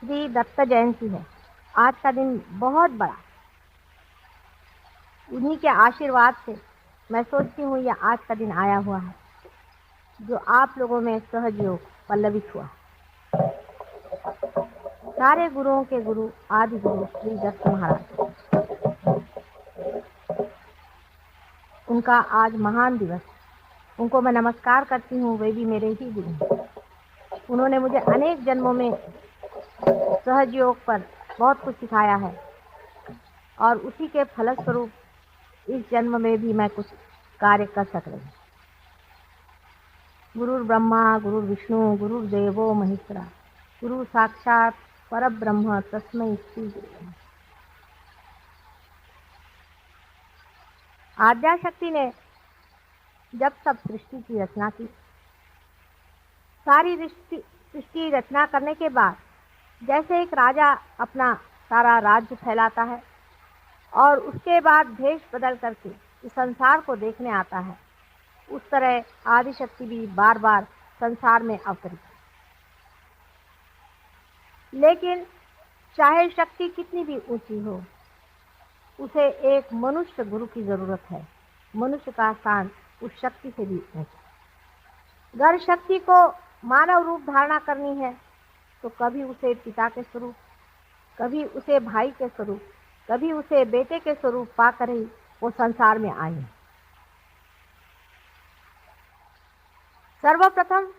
श्री दत्त जयंती है। आज का दिन बहुत बड़ा, उन्हीं के आशीर्वाद से मैं सोचती हूँ यह आज का दिन आया हुआ है, जो आप लोगों में सहयोग पल्लवित हुआ। सारे गुरुओं के गुरु आदि गुरु श्री दत्त महाराज, उनका आज महान दिवस। उनको मैं नमस्कार करती हूँ, वे भी मेरे ही गुरु हैं। उन्होंने मुझे अनेक जन्मों में सहयोग पर बहुत कुछ सिखाया है और उसी के फलस्वरूप इस जन्म में भी मैं कुछ कार्य कर सक रही हूँ। गुरुर् ब्रह्मा गुरुर्विष्णु गुरुर्देवो महेश्वरा, गुरु साक्षात परब्रह्म तस्मै श्री गुरुवे नमः। आद्याशक्ति ने जब सब सृष्टि की रचना की, सारी सृष्टि रचना करने के बाद जैसे एक राजा अपना सारा राज्य फैलाता है और उसके बाद भेष बदल करके इस संसार को देखने आता है, उस तरह आदिशक्ति भी बार बार संसार में अवतरित। लेकिन चाहे शक्ति कितनी भी ऊंची हो, उसे एक मनुष्य गुरु की जरूरत है। मनुष्य का स्थान उस शक्ति से भी ऊंचा। अगर शक्ति को मानव रूप धारणा करनी है तो कभी उसे पिता के स्वरूप, कभी उसे भाई के स्वरूप, कभी उसे बेटे के स्वरूप पाकर ही वो संसार में आई। सर्वप्रथम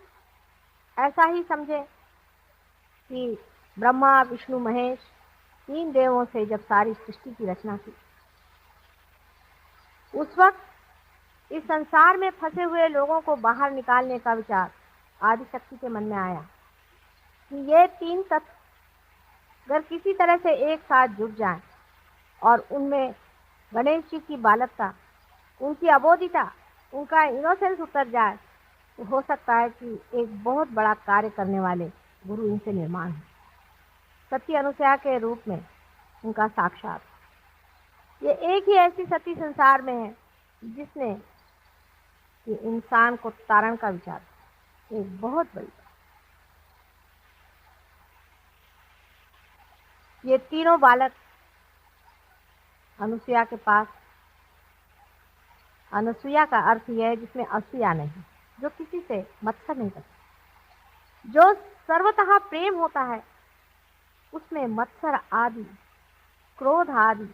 ऐसा ही समझे कि ब्रह्मा विष्णु महेश तीन देवों से जब सारी सृष्टि की रचना की, उस वक्त इस संसार में फंसे हुए लोगों को बाहर निकालने का विचार आदिशक्ति के मन में आया कि ये तीन तत्व अगर किसी तरह से एक साथ जुट जाएं और उनमें गणेश जी की बालकता, उनकी अबोधिता, उनका इनोसेंस उतर जाए तो हो सकता है कि एक बहुत बड़ा कार्य करने वाले गुरु इनसे निर्माण हो। सती अनुसया के रूप में उनका साक्षात, ये एक ही ऐसी सती संसार में है जिसने कि इंसान को तारण का विचार, एक बहुत बड़ी। ये तीनों बालक अनुसुया के पास, अनुसुया का अर्थ यह है जिसमें असूया नहीं, जो किसी से मत्सर नहीं करता। जो सर्वतः प्रेम होता है उसमें मत्सर आदि, क्रोध आदि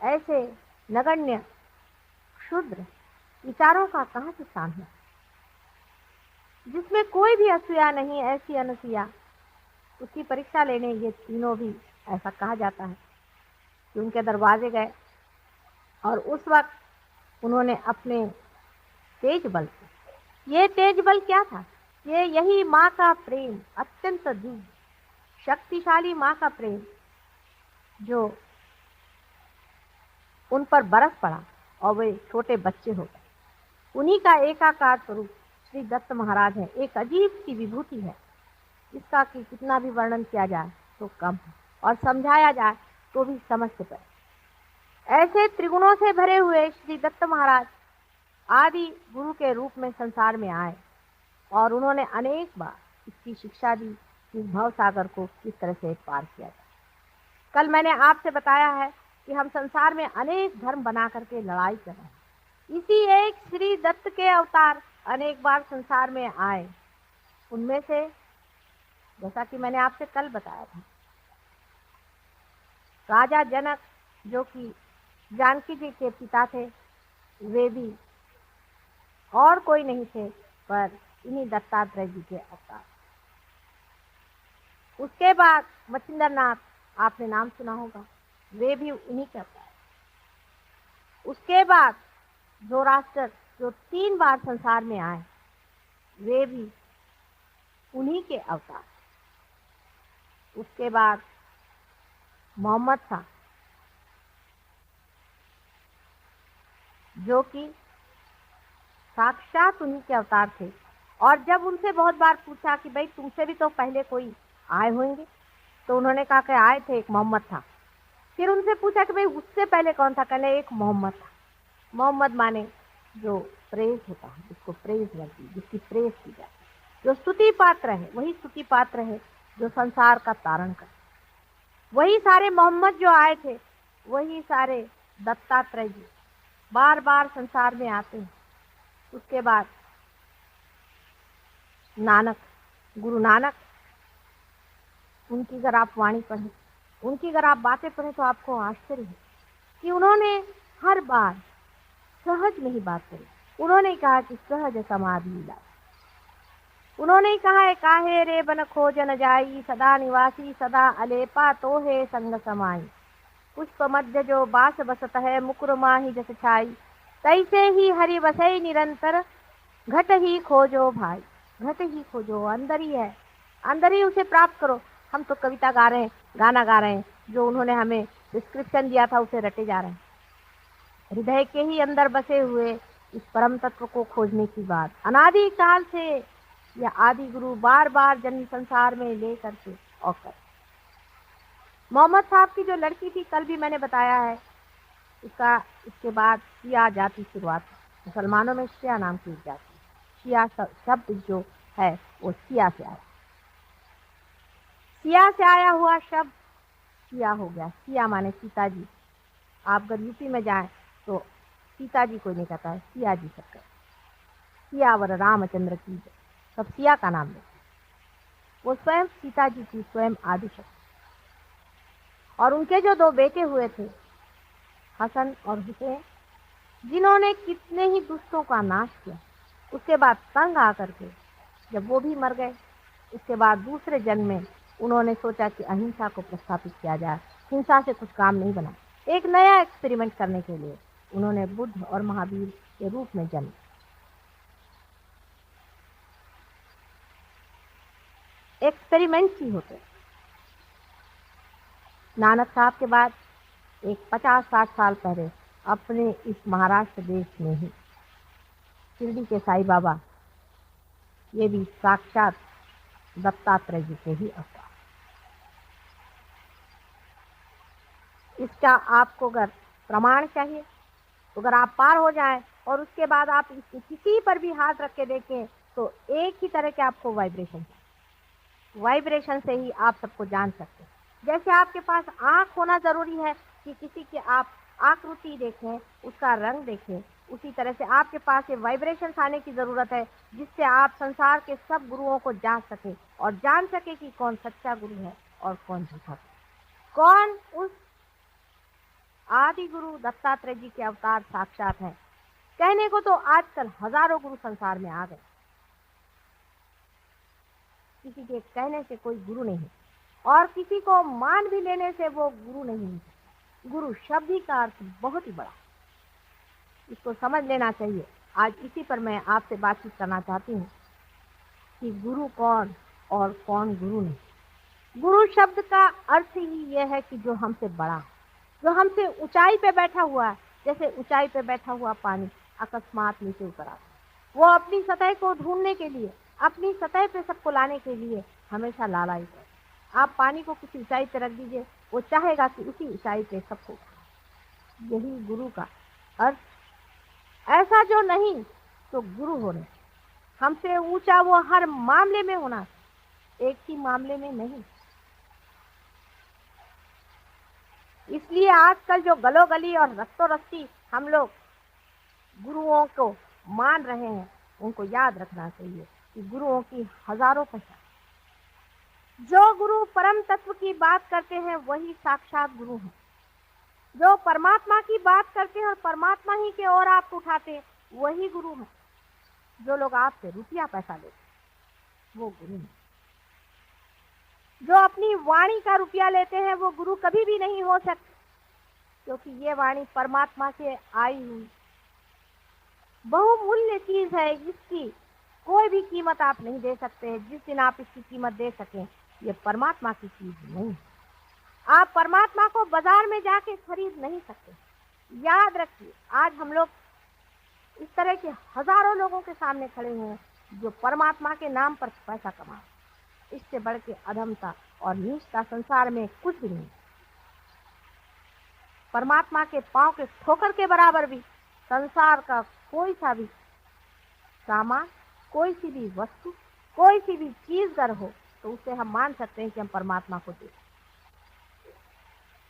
ऐसे नगण्य क्षुद्र विचारों का कहाँ से स्थान है। जिसमें कोई भी असूया नहीं, ऐसी अनुसुया, उसकी परीक्षा लेने ये तीनों भी ऐसा कहा जाता है कि उनके दरवाजे गए और उस वक्त उन्होंने अपने तेज बल, ये तेज बल क्या था? ये यही माँ का प्रेम, अत्यंत दिव्य शक्तिशाली माँ का प्रेम जो उन पर बरस पड़ा और वे छोटे बच्चे हो गए। उन्हीं का एकाकार स्वरूप श्री दत्त महाराज है। एक अजीब सी विभूति है, इसका कि कितना भी वर्णन किया जाए तो कम है और समझाया जाए तो भी समझ से परे। ऐसे त्रिगुणों से भरे हुए श्री दत्त महाराज आदि गुरु के रूप में संसार में आए और उन्होंने अनेक बार इसकी शिक्षा दी कि भव सागर को किस तरह से पार किया जाए। कल मैंने आपसे बताया है कि हम संसार में अनेक धर्म बना करके लड़ाई कर रहे हैं। इसी एक श्री दत्त के अवतार अनेक बार संसार में आए। उनमें से जैसा कि मैंने आपसे कल बताया था, राजा जनक जो कि जानकी जी के पिता थे, वे भी और कोई नहीं थे पर इन्हीं दत्तात्रेय जी के अवतार। उसके बाद मच्छिंद्र नाथ, आपने नाम सुना होगा, वे भी उन्हीं के अवतार। उसके बाद जोरास्टर जो 3 बार संसार में आए, वे भी उन्हीं के अवतार। उसके बाद मोहम्मद था जो कि साक्षात उन्हीं के अवतार थे। और जब उनसे बहुत बार पूछा कि भाई तुमसे भी तो पहले कोई आए होंगे, तो उन्होंने कहा कि आए थे, एक मोहम्मद था। फिर उनसे पूछा कि भाई उससे पहले कौन था? कहने एक मोहम्मद था। मोहम्मद माने जो प्रेज होता है, जिसको प्रेज लगती, जिसकी प्रेज की जाए, जो स्तुति पात्र है, वही स्तुति पात्र है जो संसार का तारण करे। वही सारे मोहम्मद जो आए थे, वही सारे दत्तात्रेय जी बार बार संसार में आते हैं। उसके बाद नानक, गुरु नानक, उनकी अगर आप वाणी पढ़ें, उनकी अगर आप बातें पढ़ें तो आपको आश्चर्य है कि उन्होंने हर बार सहज में ही बात करी। उन्होंने कहा कि सहज समाधि लीला। उन्होंने कहा है, काहे रे बन खोज न जाई, सदा निवासी सदा अलेपा तो है संग समाई। पुष्प मध्य जो बास बसत है, मुकुर माही जस छाई। तैसे ही हरि बसई निरंतर, घट ही खोजो भाई। घट ही खोजो, अंदर ही है, अंदर ही उसे प्राप्त करो। हम तो कविता गा रहे हैं, गाना गा रहे हैं, जो उन्होंने हमें डिस्क्रिप्शन दिया था उसे रटे जा रहे हैं। हृदय के ही अंदर बसे हुए इस परम तत्व को खोजने की बात अनादि काल से या आदि गुरु बार बार जन्म संसार में ले करके और कर। मोहम्मद साहब की जो लड़की थी, कल भी मैंने बताया है, इसके बाद शिया जाति शुरुआत। मुसलमानों में शिया नाम की जाति, शिया शब्द जो है वो शिया से आया। शिया से आया हुआ शब्द शिया हो गया। शिया माने सीता जी। आप अगर यूपी में जाएं तो सीता जी कोई नहीं कहता है, सिया जी सब कहते। सियावर रामचंद्र की जय, सब सिया का नाम लेते। वो स्वयं सीता जी की स्वयं आदिशक्ति। और उनके जो दो बेटे हुए थे, हसन और हुसैन, जिन्होंने कितने ही दुष्टों का नाश किया। उसके बाद तंग आकर के जब वो भी मर गए, उसके बाद दूसरे जन्म में उन्होंने सोचा कि अहिंसा को प्रस्थापित किया जाए, हिंसा से कुछ काम नहीं बना। एक नया एक्सपेरिमेंट करने के लिए उन्होंने बुद्ध और महावीर के रूप में जन्म। एक्सपेरिमेंट ही होते। नानक साहब के बाद एक 50-60 साल पहले अपने इस महाराष्ट्र देश में ही शिरडी के साईं बाबा, ये भी साक्षात दत्तात्रेय जी के ही अवतार। इसका आपको अगर प्रमाण चाहिए तो अगर आप पार हो जाएं और उसके बाद आप किसी पर भी हाथ रख के देखें तो एक ही तरह के आपको वाइब्रेशन से ही आप सबको जान सकते हैं। जैसे आपके पास आँख होना जरूरी है कि किसी की आप आकृति देखें, उसका रंग देखें, उसी तरह से आपके पास ये वाइब्रेशन आने की जरूरत है, जिससे आप संसार के सब गुरुओं को जान सके और जान सके कि कौन सच्चा गुरु है और कौन झूठा, कौन उस आदि गुरु दत्तात्रेय जी के अवतार साक्षात है। कहने को तो आजकल हजारों गुरु संसार में आ गए, किसी के कहने से कोई गुरु नहीं और किसी को मान भी लेने से वो गुरु नहीं। गुरु शब्द ही का अर्थ बहुत ही बड़ा, इसको समझ लेना चाहिए। आज इसी पर मैं आपसे बातचीत करना चाहती हूँ कि गुरु कौन और कौन गुरु नहीं। गुरु शब्द का अर्थ ही यह है कि जो हमसे बड़ा, जो हमसे ऊंचाई पे बैठा हुआ है। जैसे ऊंचाई पे बैठा हुआ पानी अकस्मात नीचे उतर आता, वो अपनी सतह को ढूंढने के लिए, अपनी सतह पे सबको लाने के लिए हमेशा लालायित है। आप पानी को किसी ऊंचाई पे रख दीजिए, वो चाहेगा कि उसी ऊंचाई पे सबको। यही गुरु का अर्थ। ऐसा जो नहीं तो गुरु होने, हमसे ऊंचा वो हर मामले में होना, एक ही मामले में नहीं। इसलिए आजकल जो गली और रस्तों रस्ती हम लोग गुरुओं को मान रहे हैं, उनको याद रखना चाहिए कि गुरुओं की हजारों पहचान। जो गुरु परम तत्व की बात करते हैं वही साक्षात गुरु हैं। जो परमात्मा की बात करते हैं और परमात्मा ही के ओर आप उठाते हैं वही गुरु हैं। जो लोग आपसे रुपया पैसा लेते वो गुरु हैं। जो अपनी वाणी का रुपया लेते हैं वो गुरु कभी भी नहीं हो सकते, क्योंकि ये वाणी परमात्मा से आई हुई बहुमूल्य चीज है। इसकी कोई भी कीमत आप नहीं दे सकते। जिस दिन आप इसकी कीमत दे सकें, ये परमात्मा की चीज नहीं। आप परमात्मा को बाजार में जाके खरीद नहीं सकते। याद रखिए, आज हम लोग इस तरह के हजारों लोगों के सामने खड़े हैं जो परमात्मा के नाम पर पैसा कमा। इससे बढ़ के अधमता और नीचता संसार में कुछ भी नहीं। परमात्मा के पांव के ठोकर के बराबर भी संसार का कोई सा भी सामान, कोई सी भी वस्तु, कोई सी भी चीज अगर हो तो उससे हम मान सकते हैं कि हम परमात्मा को देखें।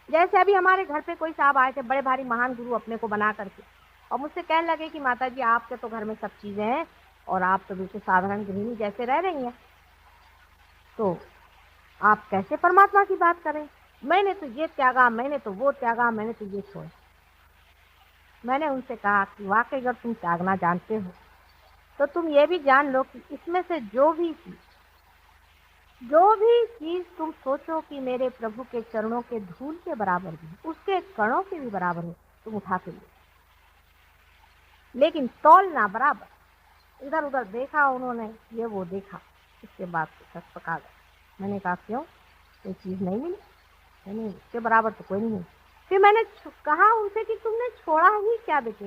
जैसे अभी हमारे घर पे कोई साहब आए थे, बड़े भारी महान गुरु अपने को बना करके, और मुझसे कहने लगे कि माता जी आपके तो घर में सब चीजें हैं और आप तो बिल्कुल साधारण गृहिणी जैसे रह रही हैं, तो आप कैसे परमात्मा की बात करें? मैंने तो ये त्यागा, मैंने तो वो त्यागा, मैंने तो ये छोड़ा। मैंने उनसे कहा कि वाकई अगर तुम त्यागना जानते हो तो तुम ये भी जान लो कि इसमें से जो भी चीज तुम सोचो कि मेरे प्रभु के चरणों के धूल के बराबर भी, उसके कणों के भी बराबर है, तुम उठा के लो, लेकिन तौलना बराबर। इधर उधर देखा उन्होंने, ये वो देखा, इसके बाद तो सच पका गया। मैंने कहा क्यों, कोई चीज नहीं मिली? नहीं, उसके बराबर तो कोई नहीं। फिर मैंने कहा उनसे कि तुमने छोड़ा ही क्या बेटे?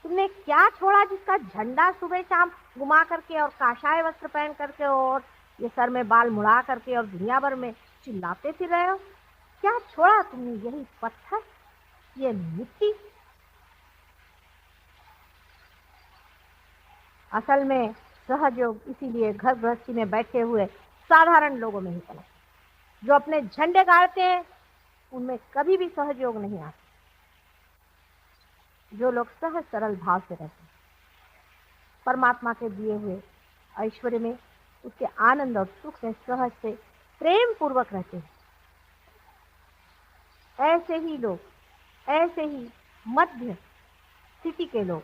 तुमने क्या छोड़ा जिसका झंडा सुबह शाम घुमा करके और काशाय वस्त्र पहन करके और ये सर में बाल मुड़ा करके और दुनिया भर में चिल्लाते फिर रहे हो? क्या छोड़ा तुमने? यही पत्थर, ये मिट्टी। असल में सहयोग इसीलिए घर गृहस्थी में बैठे हुए साधारण लोगों में ही पनपता। जो अपने झंडे गाड़ते हैं उनमें कभी भी सहयोग नहीं आता। जो लोग सहज सरल भाव से रहते हैं, परमात्मा के दिए हुए ऐश्वर्य में, उसके आनंद और सुख में सहज से प्रेम पूर्वक रहते हैं, ऐसे ही लोग, ऐसे ही मध्य स्थिति के लोग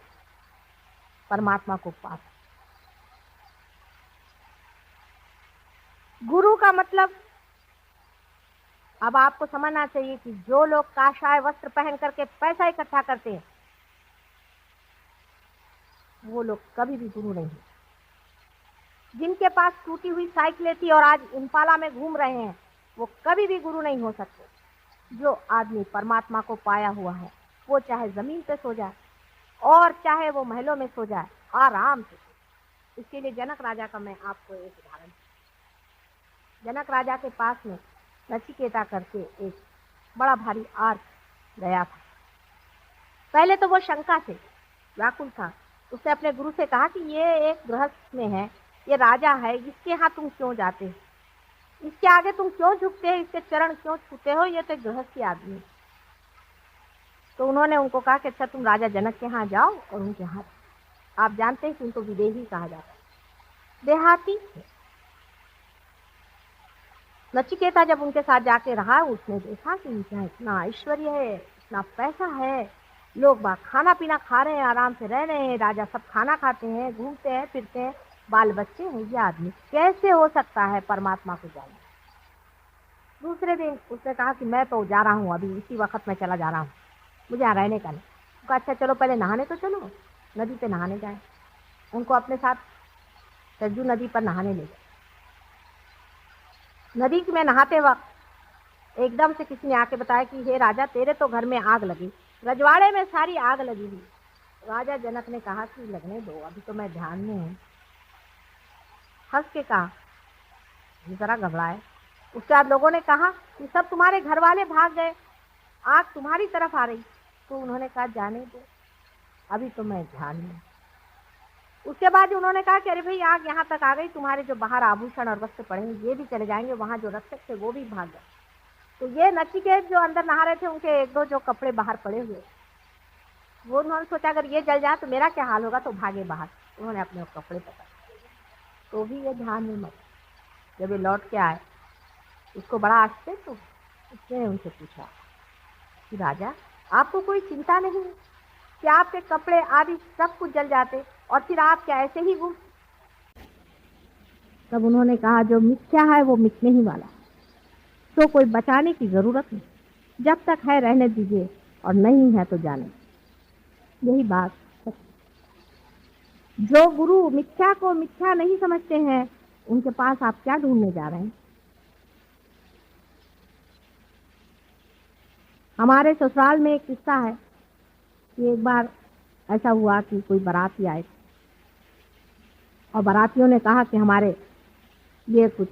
परमात्मा को पाते। गुरु का मतलब अब आपको समझना चाहिए कि जो लोग काशाय वस्त्र पहन करके पैसा इकट्ठा करते हैं वो लोग कभी भी गुरु नहीं। जिनके पास टूटी हुई साइकिलें थी और आज इम्पाला में घूम रहे हैं वो कभी भी गुरु नहीं हो सकते। जो आदमी परमात्मा को पाया हुआ है वो चाहे जमीन पे सो जाए और चाहे वो महलों में सो जाए, आराम से। इसके लिए जनक राजा का मैं आपको एक उदाहरण, जनक राजा के पास में नचिकेता करके एक बड़ा भारी आर्क गया था। पहले तो वो शंका से व्याकुल था। उसने अपने गुरु से कहा कि ये एक गृहस्थ में है, ये राजा है, इसके यहाँ तुम क्यों जाते हो? इसके आगे तुम क्यों झुकते हो? इसके चरण क्यों छूते हो? ये तो एक गृहस्थी आदमी है। तो उन्होंने उनको कहा कि अच्छा तुम राजा जनक के यहाँ जाओ और उनके यहाँ, आप जानते हैं कि उनको विदेही कहा जाता है, देहाती। नचिकेता जब उनके साथ जाके रहा, उसने देखा कि इनका इतना ऐश्वर्य है, इतना पैसा है, लोग बाग खाना पीना खा रहे हैं, आराम से रह रहे हैं, राजा सब खाना खाते हैं, घूमते हैं फिरते हैं, बाल बच्चे हैं, ये आदमी कैसे हो सकता है परमात्मा को जाने? दूसरे दिन उसने कहा कि मैं तो जा रहा हूँ, अभी इसी वक्त मैं चला जा रहा हूँ, मुझे यहाँ रहने का नहीं। उसका अच्छा चलो पहले नहाने तो चलो, नदी पे नहाने जाए। उनको अपने साथ सरजू नदी पर नहाने ले गए। नदी में नहाते वक्त एकदम से किसी ने आके बताया कि हे राजा तेरे तो घर में आग लगी, रजवाड़े में सारी आग लगी हुई। राजा जनक ने कहा कि लगने दो, अभी तो मैं ध्यान में हूँ। हंस के कहा, जरा घबराए। उसके बाद लोगों ने कहा कि सब तुम्हारे घर वाले भाग गए, आग तुम्हारी तरफ आ रही। तो उन्होंने कहा जाने दो, अभी तो मैं ध्यान में। उसके बाद उन्होंने कहा कि अरे भाई आग यहाँ तक आ गई, तुम्हारे जो बाहर आभूषण और वस्त्र पड़े हैं ये भी चले जाएंगे, वहां जो रक्षक थे वो भी भाग गए। तो ये नचिकेत जो अंदर नहा रहे थे, उनके एक दो जो कपड़े बाहर पड़े हुए, वो उन्होंने सोचा अगर ये जल जाए तो मेरा क्या हाल होगा, तो भागे बाहर। उन्होंने अपने कपड़े पकड़े, तो भी ये ध्यान में मत। जब ये लौट के आए, उसको बड़ा आश्चर्य, तो उसने उनसे पूछा कि राजा आपको कोई चिंता नहीं है कि आपके कपड़े आदि सब कुछ जल जाते और फिर आप क्या ऐसे ही घूम? तब उन्होंने कहा जो मिथ्या है वो मिटने ही वाला, तो कोई बचाने की जरूरत नहीं, जब तक है रहने दीजिए और नहीं है तो जाने। यही बात है। जो गुरु मिथ्या को मिथ्या नहीं समझते हैं उनके पास आप क्या ढूंढने जा रहे हैं? हमारे ससुराल में एक किस्सा है कि एक बार ऐसा हुआ कि कोई बाराती आए और बारातियों ने कहा कि हमारे लिए कुछ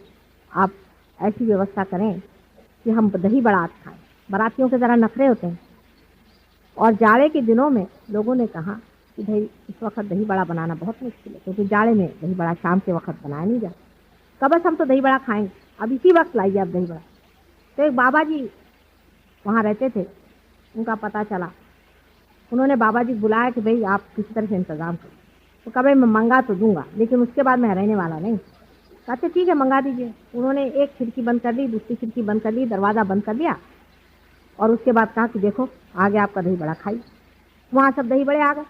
आप ऐसी व्यवस्था करें कि हम दही बारात खाएं। बारातियों के ज़रा नखरे होते हैं और जाड़े के दिनों में लोगों ने कहा कि भाई इस वक्त दही बड़ा बनाना बहुत मुश्किल है, क्योंकि जाड़े में दही बड़ा शाम के वक्त बनाया नहीं जाता। कब बस हम तो दही बड़ा खाएंगे। अब इसी वक्त लाइए आप दही बड़ा। तो एक बाबा जी वहाँ रहते थे, उनका पता चला। उन्होंने बाबा जी बुलाया कि भाई आप किसी तरह से इंतज़ाम करो। तो कहा भाई मैं मंगा तो दूंगा, लेकिन उसके बाद मैं रहने वाला नहीं। कहते ठीक है मंगा दीजिए। उन्होंने एक खिड़की बंद कर ली, दूसरी खिड़की बंद कर ली, दरवाज़ा बंद कर दिया, और उसके बाद कहा कि देखो आ गया आपका दही बड़ा, खाइए। वहाँ सब दही बड़े आ गए,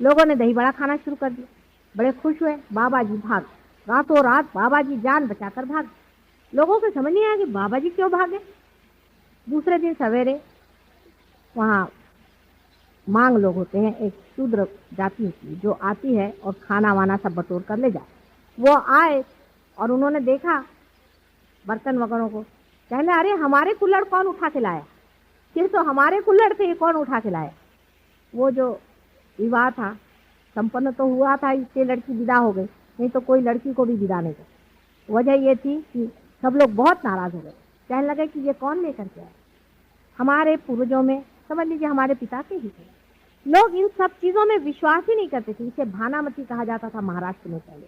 लोगों ने दही बड़ा खाना शुरू कर दिया, बड़े खुश हुए। बाबा जी भाग, रातों रात बाबा जी जान बचाकर भाग। लोगों को समझ नहीं आया कि बाबा जी क्यों भागे। दूसरे दिन सवेरे वहाँ मांग लोग होते हैं, एक शूद्र जाति होती है जो आती है और खाना वाना सब बटोर कर ले जाए। वो आए और उन्होंने देखा बर्तन वगैरह को, कहने अरे हमारे कुल्हड़ कौन उठा के लाया, ये तो हमारे कुल्हड़ थे, ये कौन उठा के लाया। वो जो विवाह था संपन्न तो हुआ था, इससे लड़की विदा हो गई, नहीं तो कोई लड़की को भी विदा नहीं कर। वजह ये थी कि सब लोग बहुत नाराज हो गए, कहने लगे कि ये कौन लेकर के आए। हमारे पूर्वजों में समझ लीजिए हमारे पिता के ही थे। लोग इन सब चीजों में विश्वास ही नहीं करते थे। इसे भानामती कहा जाता था महाराष्ट्र में पहले।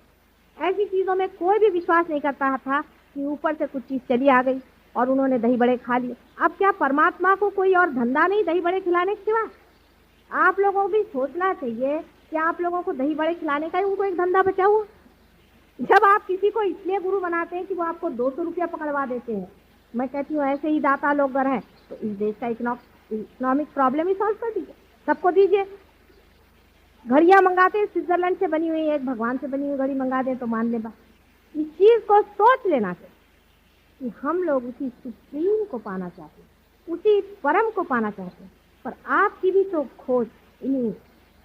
ऐसी चीजों में कोई भी विश्वास नहीं करता था कि ऊपर से कुछ चीज चली आ गई और उन्होंने दही बड़े खा लिए। अब क्या परमात्मा को कोई और धंधा नहीं दही बड़े खिलाने के सिवा? आप लोगों को भी सोचना चाहिए कि आप लोगों को दही बड़े खिलाने का ही उनको एक धंधा बचा हुआ। जब आप किसी को इसलिए गुरु बनाते हैं कि वो आपको 200 रुपया पकड़वा देते हैं, मैं कहती हूँ ऐसे ही दाता लोग अगर हैं तो इस देश का इकोनॉमिक प्रॉब्लम ही सॉल्व कर दीजिए, सबको दीजिए। घड़ियां मंगाते हैं स्विट्जरलैंड से बनी हुई, एक भगवान से बनी हुई घड़ी मंगा दें तो मान ले। इस चीज को सोच लेना चाहिए कि हम लोग उसी सुप्रीम को पाना चाहते हैं, उसी परम को पाना चाहते हैं। पर आपकी भी तो खोज इन्हीं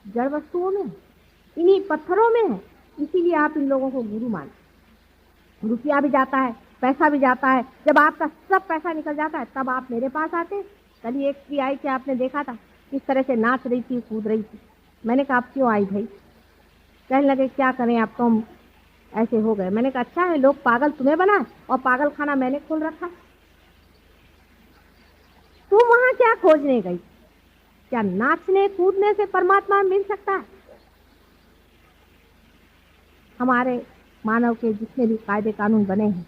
जड़ वस्तुओं में है, इन्हीं पत्थरों में है, इसीलिए आप इन लोगों को गुरु मानते। रुपया भी जाता है, पैसा भी जाता है, जब आपका सब पैसा निकल जाता है तब आप मेरे पास आते हैं। कल एक स्त्री आई थी, आपने देखा था किस तरह से नाच रही थी, कूद रही थी। मैंने कहा आप क्यों आई भाई? कहने लगे क्या करें आप तो हम ऐसे हो गए। मैंने कहा अच्छा है, लोग पागल तुम्हें बनाए और पागल खाना मैंने खोल रखा। तुम वहां क्या खोजने गई? क्या नाचने कूदने से परमात्मा मिल सकता है? हमारे मानव के जितने भी कायदे कानून बने हैं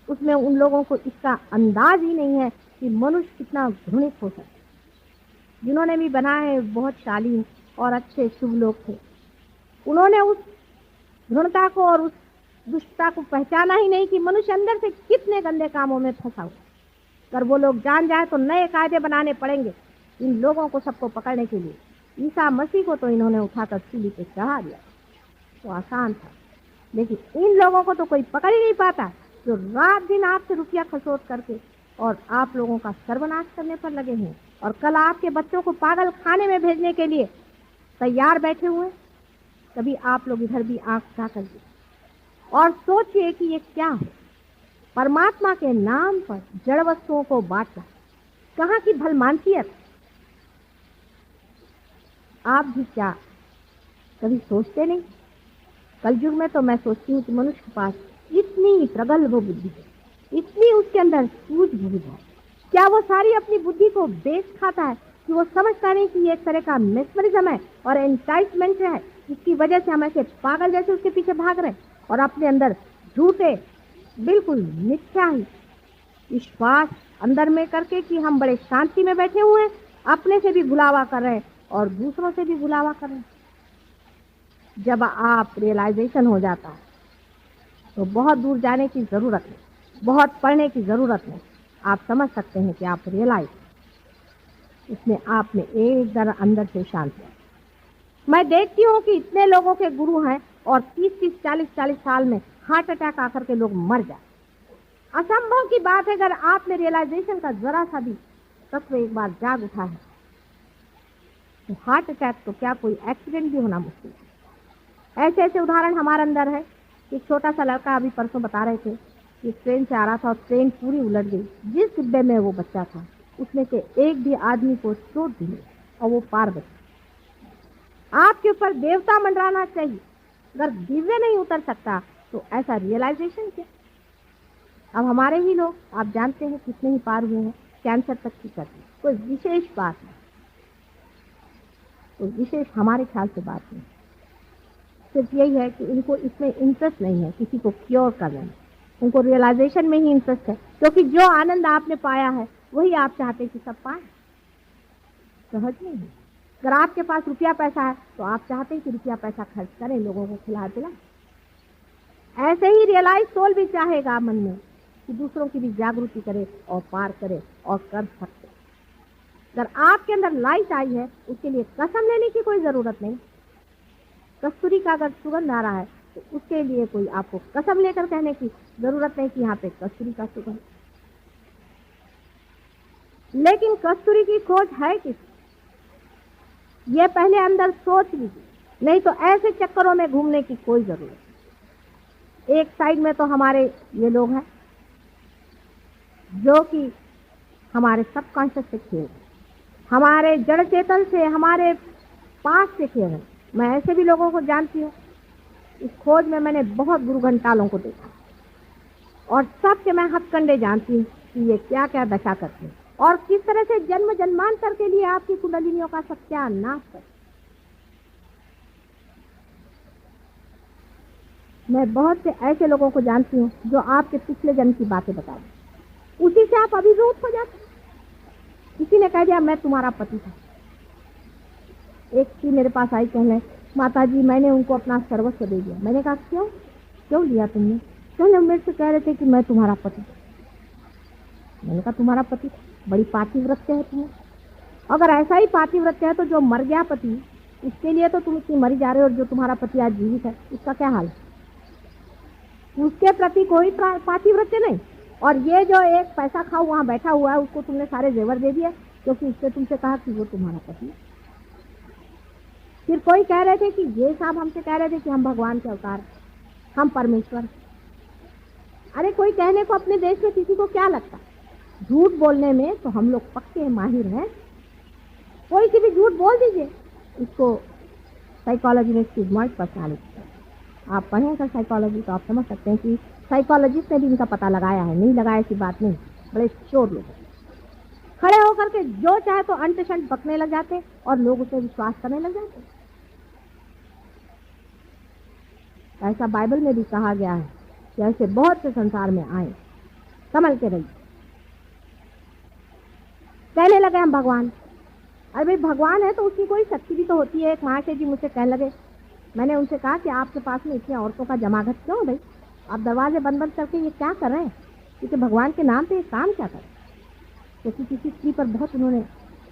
उसमें उन लोगों को इसका अंदाज ही नहीं है कि मनुष्य कितना घृणित हो सकता है। जिन्होंने भी बनाए बहुत शालीन और अच्छे शुभ लोग थे, उन्होंने उस घृणता को और उस दुष्टता को पहचाना ही नहीं कि मनुष्य अंदर से कितने गंदे कामों में फंसा हुआ। अगर वो लोग जान जाए तो नए कायदे बनाने पड़ेंगे इन लोगों को सबको पकड़ने के लिए। ईसा मसीह को तो इन्होंने उठाकर सूली पे चढ़ा दिया, तो आसान था, लेकिन इन लोगों को तो कोई पकड़ ही नहीं पाता, जो रात दिन आपसे रुपया खसोट करके और आप लोगों का सर्वनाश करने पर लगे हैं, और कल आपके बच्चों को पागल खाने में भेजने के लिए तैयार बैठे हुए। कभी आप लोग इधर भी आंख उठा कर और सोचिए कि ये क्या है। परमात्मा के नाम पर जड़ वस्तुओं को बांटना कहाँ की भलमानसियत। आप भी क्या कभी सोचते नहीं? कलयुग में तो मैं सोचती हूँ कि मनुष्य के पास इतनी प्रगल्भ बुद्धि है, इतनी उसके अंदर सूझबूझ है, क्या वो सारी अपनी बुद्धि को बेच खाता है कि वो समझता नहीं कि ये एक तरह का मेस्मरिज्म है और एंटाइटमेंट है, इसकी वजह से हम ऐसे पागल जैसे उसके पीछे भाग रहे और अपने अंदर झूठे बिल्कुल मिथ्या ही विश्वास अंदर में करके कि हम बड़े शांति में बैठे हुए हैं, अपने से भी भुलावा कर रहे हैं और दूसरों से भी भुलावा कर रहे हैं। जब आप रियलाइजेशन हो जाता है तो बहुत दूर जाने की जरूरत नहीं, बहुत पढ़ने की जरूरत नहीं, आप समझ सकते हैं कि आप रियलाइज इसमें आप में एक दर अंदर से शांति है। मैं देखती हूँ कि इतने लोगों के गुरु हैं और 30-30, 40-40 साल में हार्ट अटैक आकर के लोग मर जाए। असंभव की बात है। अगर आप में रियलाइजेशन का जरा सा भी तत्व एक बार जाग उठा है तो हार्ट अटैक तो क्या कोई एक्सीडेंट भी होना मुश्किल है। ऐसे ऐसे उदाहरण हमारे अंदर है। एक छोटा सा लड़का अभी परसों बता रहे थे कि ट्रेन से आ रहा था और ट्रेन पूरी उलट गई। जिस डिब्बे में वो बच्चा था उसमें से एक भी आदमी को चोट भी नहीं और वो पार बचा। आपके ऊपर देवता मंडराना चाहिए। अगर दिव्य नहीं उतर सकता तो ऐसा रियलाइजेशन क्या? अब हमारे ही लोग आप जानते हैं कितने ही पार हुए हैं, कैंसर तक की करते, कोई विशेष बात नहीं, कोई विशेष हमारे ख्याल से बात नहीं। सिर्फ यही है कि इनको इसमें इंटरेस्ट नहीं है किसी को क्योर करने में। उनको रियलाइजेशन में ही इंटरेस्ट है, क्योंकि जो आनंद आपने पाया है वही आप चाहते हैं कि सब पाए। सहज नहीं है। अगर आपके पास रुपया पैसा है तो आप चाहते हैं कि रुपया पैसा खर्च करें, लोगों को खिला पिलाएं। ऐसे ही रियलाइज सोल भी चाहेगा मन में कि दूसरों की भी जागृति करे और पार करे और कर सकते। अगर आपके अंदर लाइट आई है, उसके लिए कसम लेने की कोई जरूरत नहीं। कस्तूरी का अगर सुगंध आ रहा है तो उसके लिए कोई आपको कसम लेकर कहने की जरूरत नहीं कि यहाँ पे कस्तूरी का सुगंध। लेकिन कस्तूरी की खोज है किस, ये पहले अंदर सोच लीजिए, नहीं तो ऐसे चक्करों में घूमने की कोई जरूरत नहीं। एक साइड में तो हमारे ये लोग हैं जो कि हमारे सबकॉन्शियस से खेल, हमारे जड़ चेतन से, हमारे पास से खेल रहे। मैं ऐसे भी लोगों को जानती हूँ। इस खोज में मैंने बहुत गुरु घंटालों को देखा और सबके मैं हथकंडे जानती हूँ कि ये क्या क्या दशा करते हैं और किस तरह से जन्म जन्मांतर के लिए आपकी कुंडलिनियों का सत्यानाश कर। मैं बहुत से ऐसे लोगों को जानती हूँ जो आपके पिछले जन्म की बातें बता दें, उसी से आप अभिभूत हो जाते। किसी ने कह दिया मैं तुम्हारा पति था। एक थी मेरे पास आई, कहने माता जी मैंने उनको अपना सर्वस्व दे दिया। मैंने कहा क्यों, क्यों लिया तुमने? कहने मेरे से कह रहे थे कि मैं तुम्हारा पति। मैंने कहा तुम्हारा पति, बड़ी पातिव्रत्य है तुम्हें। अगर ऐसा ही पातिव्रत्य है तो जो मर गया पति, उसके लिए तो तुम इतनी मरी जा रहे हो, और जो तुम्हारा पति आज जीवित है उसका क्या हाल है? उसके प्रति कोई पातिव्रत्य नहीं। और ये जो एक पैसा खाओ वहां बैठा हुआ है, उसको तुमने सारे जेवर दे दिए क्योंकि उससे तुमसे कहा कि वो तुम्हारा पति। फिर कोई कह रहे थे कि ये साहब हमसे कह रहे थे कि हम भगवान के अवतार, हम परमेश्वर। अरे कोई कहने को अपने देश में किसी को क्या लगता, झूठ बोलने में तो हम लोग पक्के माहिर हैं। कोई सी भी झूठ बोल दीजिए, इसको साइकोलॉजी में स्टिग्माइज्ड पर्सनालिटी, आप पढ़ेंगे साइकोलॉजी तो आप समझ सकते हैं कि साइकोलॉजिस्ट ने भी इनका पता लगाया है। नहीं लगाया ऐसी बात नहीं, बड़े चोर लोग खड़े होकर के जो चाहे तो अंट शंट बकने लग जाते और लोग उसे विश्वास करने लग जाते। ऐसा बाइबल में भी कहा गया है कि ऐसे बहुत से संसार में आए, संभल के रहिए। कहने लगे हम भगवान। अरे भाई भगवान है तो उसकी कोई शक्ति भी तो होती है। एक महाशय जी मुझसे कहने लगे, मैंने उनसे कहा कि आपके पास में इतनी औरतों का जमाघट क्यों भाई, आप दरवाजे बंद बंद करके ये क्या कर रहे हैं? क्योंकि भगवान के नाम पे ये काम क्या करें? क्योंकि किसी स्त्री पर बहुत उन्होंने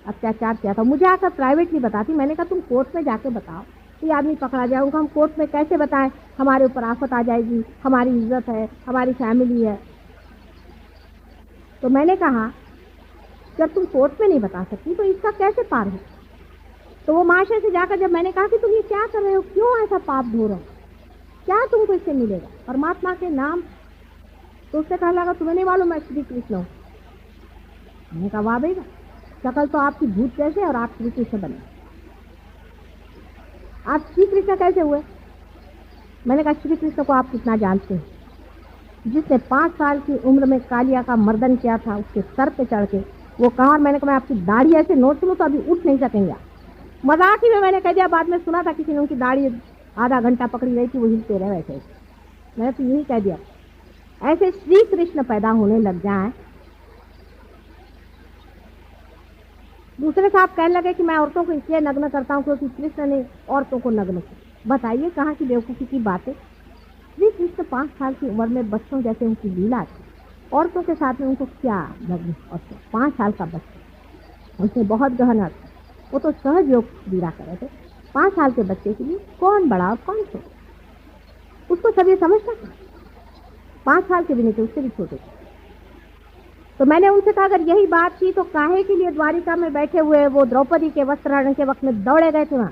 अत्याचार किया था। मुझे आकर प्राइवेटली बताती। मैंने कहा तुम कोर्ट में जाके बताओ, ये आदमी पकड़ा जाए। उनको हम कोर्ट में कैसे बताएं, हमारे ऊपर आफत आ जाएगी, हमारी इज्जत है, हमारी फैमिली है। तो मैंने कहा जब तुम कोर्ट में नहीं बता सकती तो इसका कैसे पार हो? तो वो महाशय से जाकर जब मैंने कहा कि तुम ये क्या कर रहे हो, क्यों ऐसा पाप धो रहे हो, क्या तुमको इससे मिलेगा परमात्मा के नाम? तो उससे कहने लगा तुम्हें नहीं मालूम मैं श्री कृष्ण हूँ। मैंने कहा वाह भैया, शकल तो आपकी भूत जैसे और आप श्री कृष्ण बने। आप श्री कृष्ण कैसे हुए? मैंने कहा श्री कृष्ण को आप कितना जानते हैं? जिसने 5 साल की उम्र में कालिया का मर्दन किया था, उसके सर पे चढ़ के वो कहा। और मैंने कहा मैं आपकी दाढ़ी ऐसे नोच लूं तो अभी उठ नहीं सकेंगे। मजाक ही में मैंने कह दिया। बाद में सुना था किसी ने उनकी दाढ़ी आधा घंटा पकड़ी रही थी, वो हिलते रहे वैसे। मैंने तो यही कह दिया। ऐसे श्री कृष्ण पैदा होने लग जाए। दूसरे साहब कहने लगे कि मैं औरतों को इसलिए नग्न करता हूँ क्योंकि कृष्ण ने औरतों को नग्न किया। बताइए कहाँ की बेवकूफ़ी की बात है। श्री कृष्ण 5 साल की उम्र में बच्चों जैसे उनकी लीला थी, औरतों के साथ में उनको क्या नग्न? और 5 साल का बच्चा, उनसे बहुत गहन अर्थ। वो तो सहज योग लीला कर रहे थे। 5 साल के बच्चे के लिए कौन बड़ा और कौन छोटा, उसको सब ये समझता था। 5 साल के भी नहीं थे, उससे भी छोटे थे। तो मैंने उनसे कहा अगर यही बात थी तो काहे के लिए द्वारिका में बैठे हुए वो द्रौपदी के वस्त्रहरण के वक्त में दौड़े गए थे वहां?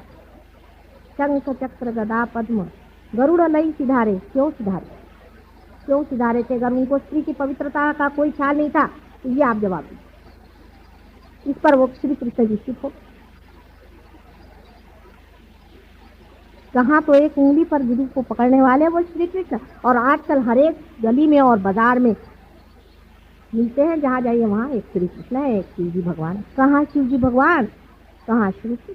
शंख चक्र गदा पद्म गरुड़ लई सिधारे, क्यों सिधारे? क्यों सिधारे थे? अगर उनको स्त्री की पवित्रता का कोई ख्याल नहीं था तो ये आप जवाब दीजिए। इस पर वो श्री कृष्ण जी चुप हो। कहाँ तो एक उंगली पर गुरु को पकड़ने वाले वो श्री कृष्ण, और आजकल हर एक गली में और बाजार में मिलते हैं, जहाँ जाइए वहाँ एक श्री कृष्ण है, एक शिव जी भगवान। कहाँ शिव जी भगवान, कहाँ श्री कृष्ण?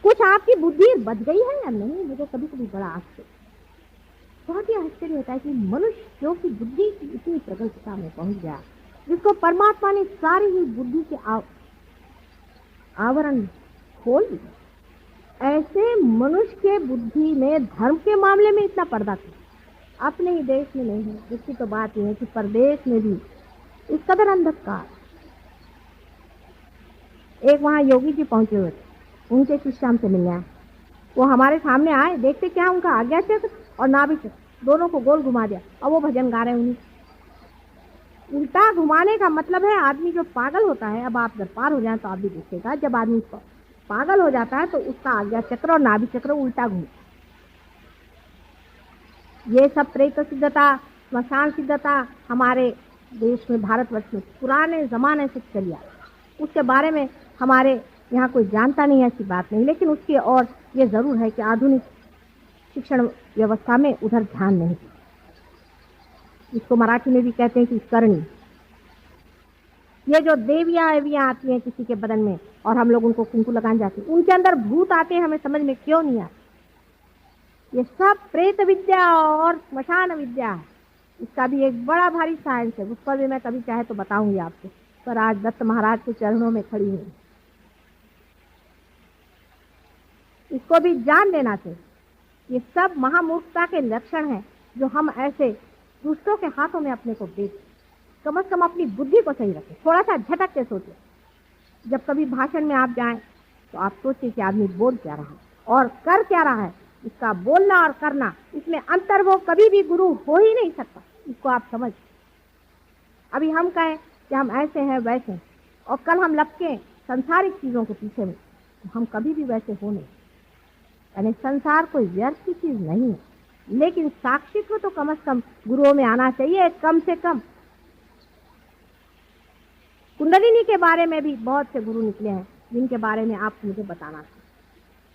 कुछ आपकी बुद्धि बच गई है या नहीं? मुझे कभी कभी बड़ा आश्चर्य। बहुत ही आश्चर्य होता है कि मनुष्य जो कि बुद्धि की इतनी प्रगल्भता में पहुंच गया, जिसको परमात्मा ने सारी ही बुद्धि के आवरण खोल दिए, ऐसे मनुष्य के बुद्धि में धर्म के मामले में इतना पर्दा क्यों? अपने ही देश में नहीं है। इसकी तो बात यह है कि परदेश में भी इस कदर अंधकार। एक वहां योगी जी पहुंचे हुए थे, उनके शिष्य हमसे मिलने आए। वो हमारे सामने आए, देखते क्या उनका आज्ञा चक्र और नाभि चक्र दोनों को गोल घुमा दिया और वो भजन गा रहे हैं। उन्हीं उल्टा घुमाने का मतलब है आदमी जो पागल होता है, अब आप अगर पार हो जाए तो आप भी देखिएगा, जब आदमी पागल हो जाता है तो उसका आज्ञा चक्र और नाभि चक्र उल्टा घूमता। ये सब प्रेत सिद्धता, स्मशान सिद्धता हमारे देश में, भारतवर्ष में पुराने जमाने से चली आ रही। उसके बारे में हमारे यहाँ कोई जानता नहीं है, ऐसी बात नहीं, लेकिन उसकी और ये जरूर है कि आधुनिक शिक्षण व्यवस्था में उधर ध्यान नहीं। इसको मराठी में भी कहते हैं कि करणी। ये जो देवियां एवियां आती हैं किसी के बदन में और हम लोग उनको कुंकू लगाने जाते हैं, उनके अंदर भूत आते हैं, हमें समझ में क्यों नहीं आता। ये सब प्रेत विद्या और स्मशान विद्या है। इसका भी एक बड़ा भारी साइंस है, उस पर भी मैं कभी चाहे तो बताऊंगी आपको, पर आज दत्त महाराज के चरणों में खड़ी हूं। इसको भी जान लेना चाहिए। ये सब महामूर्खता के लक्षण हैं जो हम ऐसे दूसरों के हाथों में अपने को बेच। कम से कम अपनी बुद्धि को सही रखें, थोड़ा सा झटक के सोचें। जब कभी भाषण में आप जाएं तो आप सोचिए कि आदमी बोल क्या रहा है और कर क्या रहा है। इसका बोलना और करना, इसमें अंतर वो कभी भी गुरु हो ही नहीं सकता। इसको आप समझ। अभी हम कहें कि हम ऐसे हैं वैसे हैं और कल हम लपके संसारिक चीजों के पीछे में, तो हम कभी भी वैसे हो नहीं। यानी संसार कोई व्यर्थ की चीज नहीं है, लेकिन साक्षित्व तो कम से कम गुरुओं में आना चाहिए, कम से कम। कुंडलिनी के बारे में भी बहुत से गुरु निकले हैं जिनके बारे में आप मुझे बताना था।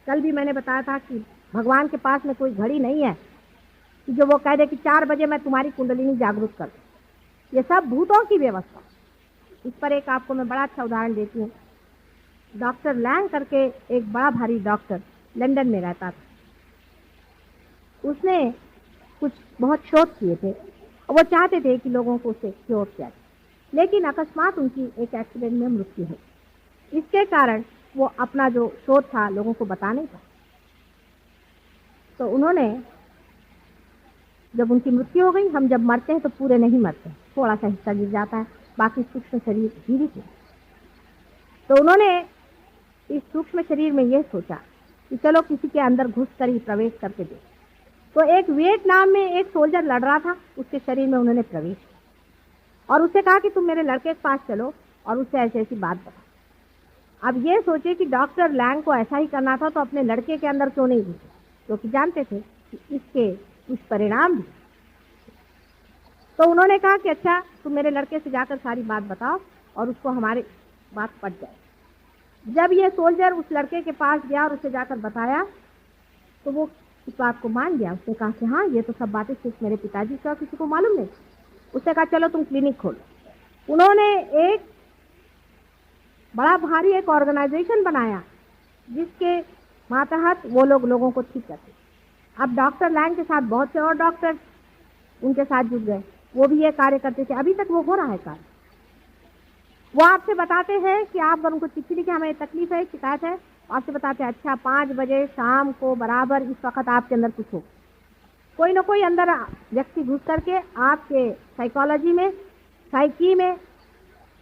कल भी मैंने बताया था कि भगवान के पास में कोई घड़ी नहीं है कि जो वो कह दे कि 4 बजे मैं तुम्हारी कुंडलिनी जागरूक कर दूं। ये सब भूतों की व्यवस्था। इस पर एक आपको मैं बड़ा अच्छा उदाहरण देती हूँ। डॉक्टर लैंग करके एक बड़ा भारी डॉक्टर लंदन में रहता था। उसने कुछ बहुत शोध किए थे और वो चाहते थे कि लोगों को उसे क्योर किया जाए, लेकिन अकस्मात उनकी एक एक्सीडेंट में मृत्यु हुई। इसके कारण वो अपना जो शोध था लोगों को बता नहीं पाए। तो उन्होंने, जब उनकी मृत्यु हो गई, हम जब मरते हैं तो पूरे नहीं मरते, थोड़ा सा हिस्सा गिर जाता है, बाकी सूक्ष्म शरीर जीवित है। तो उन्होंने इस सूक्ष्म शरीर में यह सोचा कि चलो किसी के अंदर घुस कर ही प्रवेश करके दे। तो एक वियतनाम में एक सोल्जर लड़ रहा था, उसके शरीर में उन्होंने प्रवेश किया और उससे कहा कि तुम मेरे लड़के के पास चलो और उससे ऐसी ऐसी बात बता। अब ये सोचे कि डॉक्टर लैंग को ऐसा ही करना था, तो अपने लड़के के अंदर क्यों नहीं घुसे, क्योंकि जानते थे कि इसके कुछ परिणाम भी। तो उन्होंने कहा कि अच्छा तुम मेरे लड़के से जाकर सारी बात बताओ और उसको हमारी बात पट जाए। जब ये सोल्जर उस लड़के के पास गया और उसे जाकर बताया तो वो इस बात को मान गया। उसने कहा कि हाँ, ये तो सब बातें सिर्फ मेरे पिताजी से और किसी को मालूम नहीं। उसने कहा चलो तुम क्लिनिक खोलो। उन्होंने एक बड़ा भारी एक ऑर्गेनाइजेशन बनाया जिसके मातहत वो लोगों को ठीक करते। अब डॉक्टर लैंग के साथ बहुत से और डॉक्टर उनके साथ जुड़ गए, वो भी ये कार्य करते थे। अभी तक वो हो रहा है कार्य। वो आपसे बताते हैं कि आप अगर उनको चिट्ठी लिखे हमें तकलीफ है, शिकायत है, आपसे बताते हैं अच्छा 5 बजे शाम को बराबर इस वक्त आपके अंदर कुछ हो। कोई ना कोई अंदर व्यक्ति घुस करके आपके साइकोलॉजी में, साइकी में,